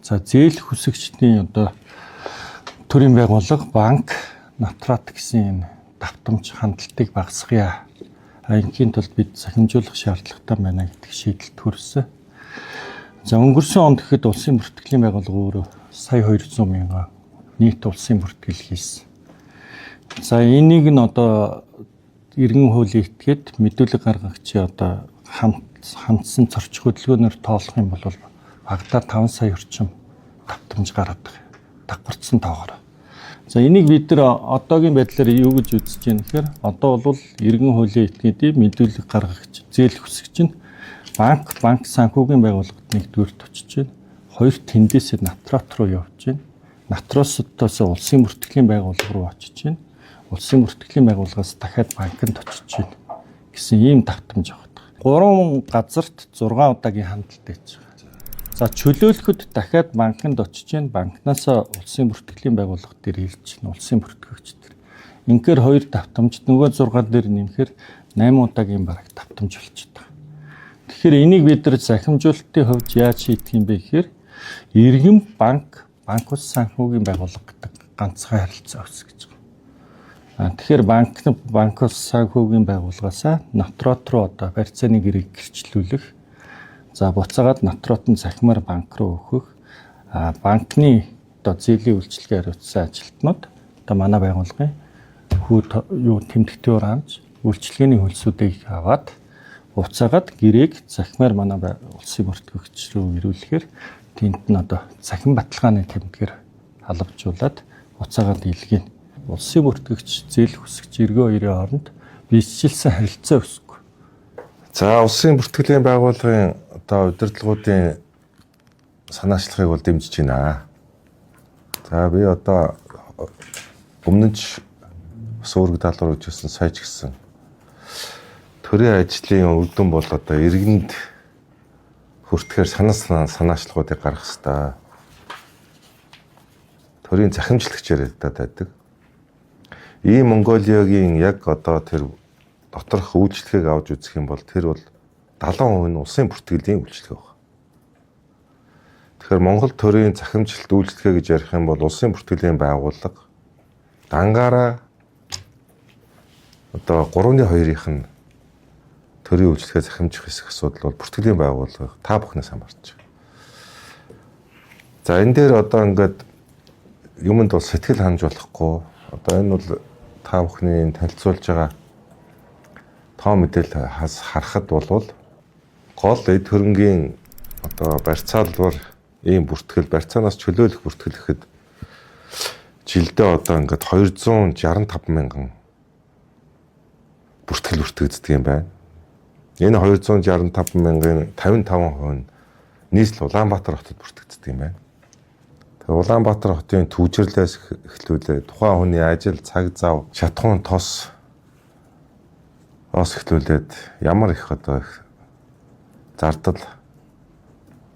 За зээл хүсэгчдийн одоо төрийн байгууллага, банк, натрат гэсэн энэ давтамж хандлтыг багасгая. Инхийн тулд бид захимжуулах шаардлагатай байна гэдэг шийдэлд хүрсэн. За өнгөрсөн онд гэхэд улсын бүртгэлийн байгууллага өөрөө сая 200 мянган нийт улсын бүртгэл хийсэн. За энийг нь одоо иргэн хуулийн этгээд мэдүүлэг гаргагчийн одоо хандсан зорчих хөдөлгөөнөөр тоолох юм бол багадаа 5 сая орчим давтамж гараад байгаа. Давхарцсан тоогоор. За энийг бид нар одоогийн байдлаар юу гэж үзэж байна гэхээр одоо бол иргэн хуулийн этгээдийн мэдүүлэг гаргагч зээл хүсэгч нь банк санхүүгийн байгууллагад нэгдүгüүрт очиж байна. Хоёр тэндээсээ натрат руу явж байна. Натросоос улсын бүртгэлийн байгууллага руу очиж байна. Улсын бүртгэлийн байгууллагаас дахиад банкнд очиж байна гэсэн ийм давтамж байгаа. 3 газарт 6 удаагийн хандлттай байж байгаа. За чөлөөлөхөд дахиад банкнд очиж байна. Банкнаас улсын бүртгэлийн байгууллага дээр ирж байна. Улсын бүртгэгч дээр. Инхээр 2 давтамж нөгөө 6 дээр нэмэхээр 8 удаагийн бараг давтамж болчиход байгаа. Тэгэхээр энийг бид нар захимжуулалтын хувьд яаж шийдэх юм бэ гэхээр иргэн банк ус санхүүгийн байгууллага гэдэг ганцхан харилцаа үүсгэж байгаа. Тэгэхээр банк ус санхүүгийн байгууллагаасаа натрот руу одоо барьцааны гэрээг гэрчлүүлэх. За буцаагаад натротын захимаар банк руу өгөх. Банкны одоо зээлийн үйлчилгээ хариуцсан ажилтнууд одоо манай байгууллагын тэмдэгтээр хамж үйлчилгээний хөлсүүдийг аваад буцаагаад гэрээг захимаар манай улсын бүртгэгч рүү ирүүлэхээр тэнд нь одоо захин баталгааны тэмдгээр халавжуулаад буцаагаад илгээнэ. Улсын бүртгэгч зээл хүсэгч эргөө хоёрын хооронд бичлсэн харилцаа өсөхгүй. За улсын бүртгэлийн байгууллагын одоо удирдлагуудын санаачлагыг бол дэмжиж байна. За би одоо өмнө нь суург даалгавар өгчсэн сая ч гэсэн төрийн ажлын үр дүн бол одоо иргэнд хүртэхээр санаачлагуудыг гаргах хэрэгтэй. Төрийн захимжлагчээр байдаг. Ийм Монголиагийн яг одоо тэр доторх үйлчлэгийг авч үзэх юм бол тэр бол 70% нь улсын бүртгэлийн үйлчлэг байна. Тэгэхээр Монгол төрийн захимжилт үйлчлэгээ гэж ярих юм бол улсын бүртгэлийн байгууллага дангаараа одоо 3/2-ийнх нь төрийн үйлчлэгээ захимжих хэсэг асуудал бол бүртгэлийн байгууллага та бүхнээс хамаарч байна. За энэ дээр одоо ингээд юмд бол сэтгэл ханж болохгүй. Одоо энэ бол та бүхний танилцуулж байгаа тоо мэдээлэл харахад бол гол эд хөрөнгийн одоо барьцаалбар ийм бүртгэл барьцаанаас чөлөөлөх бүртгэл гэхэд жилдээ одоо ингээд 265 мянган бүртгэл бүртгэгддэг юм байна. Энэ 265 мянган 55% нь нийслэл Улаанбаатар хотод бүртгэгддэг юм байна. Тэгээ Улаанбаатар хотын төвчрлээс эхлүүлээ тухайн хүний ажил, цаг зав, шатхуун тос эхлүүлээд ямар их одоо их зардал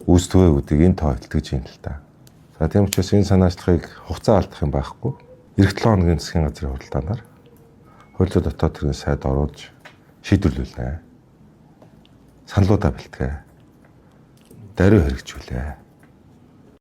үүсдэг гэдгийг энэ тоо илтгэж байна л да. За тийм учраас энэ санаачлагыг хугацаа алдах юм байхгүй. Эх 7 хоногийн засгийн газрын хуралдаанаар хууль зүйн дотоод хэргийн сайд оруулж шийдвэрлүүлнэ. Саналуудаа бэлтгээ. Даруй хэрэгжүүлээ.